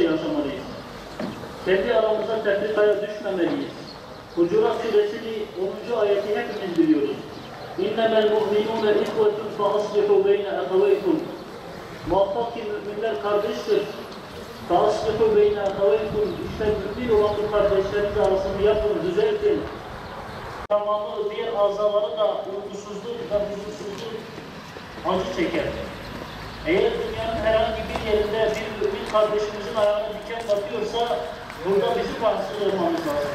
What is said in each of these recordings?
yaşamalıyız. Kendi aramızda tefrikaya düşmemeliyiz. Hucurat Suresinin 10. ayeti hepimiz biliyoruz. İnnemel mu'minûne ihvetun fe aslihû beyne eheveykum. Muhakkak ki müminler kardeştir. Fe aslihû beyne eheveykum. İşte mümin olan bu kardeşleriniz arasını yapın, düzeltin. Zamanı diğer azaları da uykusuzluk ve huzursuzluk acı çeker. Eğer dünyanın herhangi bir yerinde bir mümin kardeşimizin ayağına diken batıyorsa burada bizim rahatsız olmamız lazım.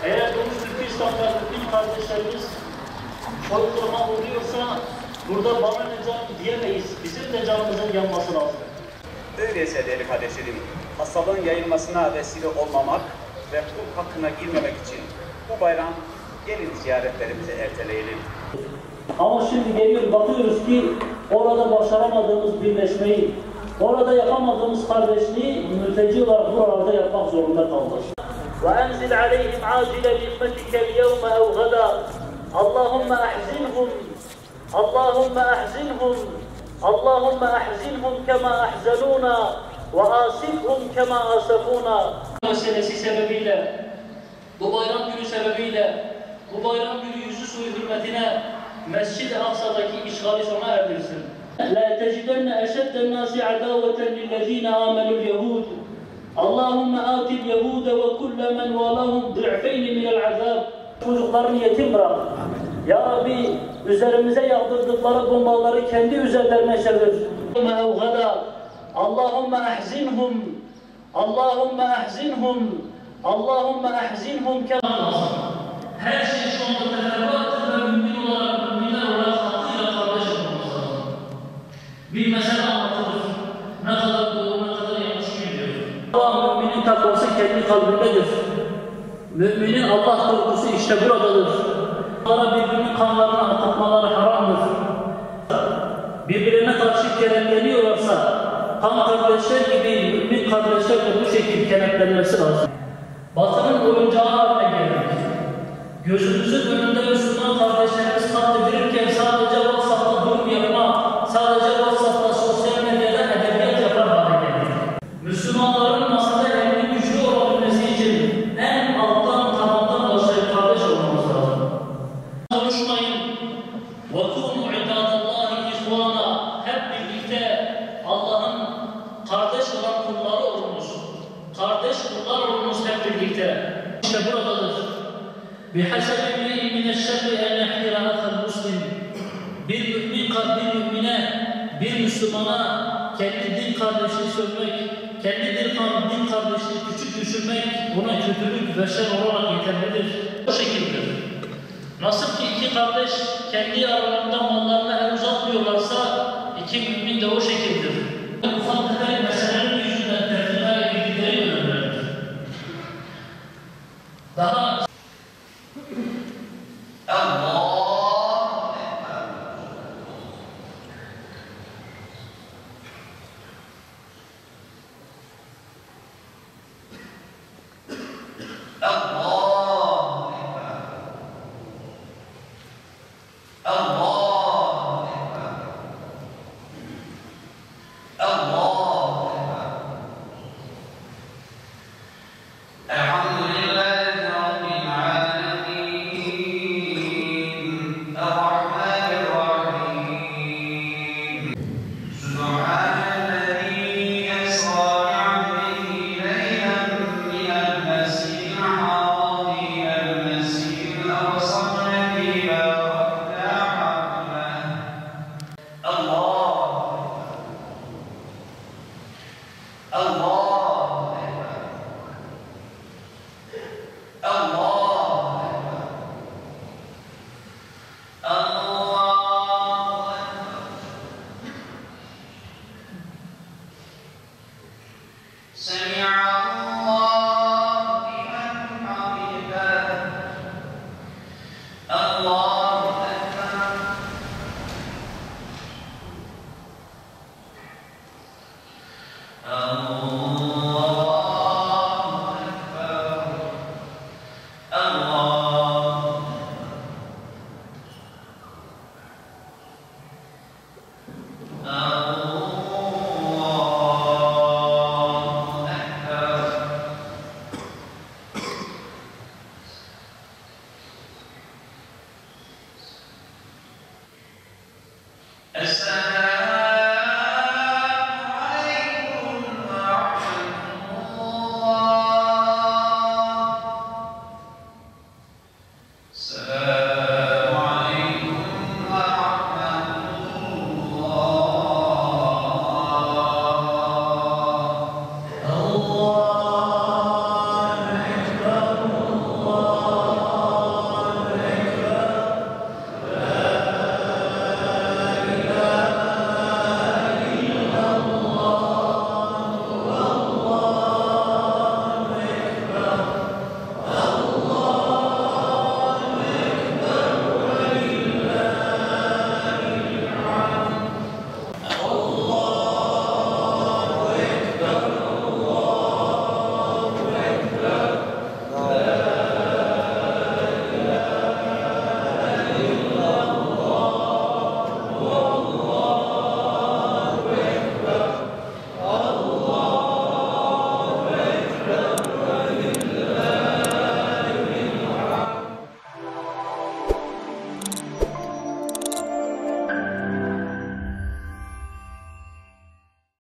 Eğer Doğu Türkistan'da mümin kardeşlerimiz soykırıma oluyorsa burada bana ne can diyemeyiz. Bizim de canımızın yanması lazım. Öyleyse değerli kardeşlerim, hastalığın yayılmasına vesile olmamak ve kul hakkına girmemek için bu bayram gelin ziyaretlerimizi erteleyelim. Ama şimdi geliyor, bakıyoruz ki orada başaramadığımız birleşmeyi, orada yapamadığımız kardeşliği mülteci olarak buralarda yapmak zorunda kaldık. وَاَنْزِلْ عَلَيْهِمْ عَاجِلَ نِعْمَتِكَ الْيَوْمَ اَوْ غَدًا اللّٰهُمَّ اَحْزِنْهُمْ اللّٰهُمَّ اَحْزِنْهُمْ اللّٰهُمَّ اَحْزِنْهُمْ كَمَا اَحْزَنُونَا وَآسِفْهُمْ كَمَا آسَفُونَا meselesi sebebiyle, bu bayram günü sebebiyle, bu bayram günü yüzü suyu hürmetine Mescid-i Aksa'daki işgali sona erdirsin. لَا تَجِدَنَّ أَشَدَّ النَّاسِ عَدَاوَةً لِلَّذ۪ينَ آمَنُوا الْيَهُودِ اللّٰهُمَّ آتِ الْيَهُودَ وَكُلَّ مَنْ وَالَهُمْ ضِعْفَيْنِ مِنَ الْعَذَابِ Çocuklarını yetim bırak. Ya Rabbi, üzerimize yağdırdıkları bombaları kendi üzerlerine çevir. Allahümme ahzinhum, Allahümme ahzinhum, Allahümme ahzinhum. Her şey şu anda teferruattır ve mümin olarak, müminler olarak hakkıyla kardeş olmamız lazım. Bir mesele anlatılır. Ne kadar doğru, ne kadar yanlış biliyor. Allah müminin takvası kendi kalbindedir. Müminin Allah korkusu işte buradadır. Onlara birbirinin kanlarını akıtmaları haramdır. Birbirine karşı kenetleniyorlarsa, kan kardeşler gibi mümin kardeşler de bu şekilde kenetlenmesi lazım. Batının oyuncağı haline geldik. Gözümüzün önünde Müslüman kardeşlerimiz katledilirken sadece WhatsApp'ta durum yapma, sadece WhatsApp'ta sosyal medyada edebiyat yapar hale geldik. Müslümanların masada elinin güçlü olabilmesi için en alttan tabandan başlayıp kardeş olmamız lazım. Konuşmayın. وَكُونُوا عِبَادَ اللّٰهِ اِخْوَانَا Hep birlikte Allah'ın kardeş olan kulları olunuz. Kardeş kullar olunuz hep birlikte. İşte buradadır. بِحَسَبِ اِمْرِئٍ مِنَ الشَّرِّ اَنْ يَحْقِرَ اَخَ الْمُسْلِمِ Bir mümin, bir mümine, bir Müslümana kendi din kardeşini sövmek, kendi din kardeşini küçük düşürmek, buna kötülük ve şer olarak yeterlidir. Bu şekildedir. Nasıl ki iki kardeş kendi aralarında mallarına el uzatmıyorlarsa, iki mümin de o şekildedir. Ufak tefek meselelerin yüzünden tefrikaya girdikleri önemlidir. Daha السابع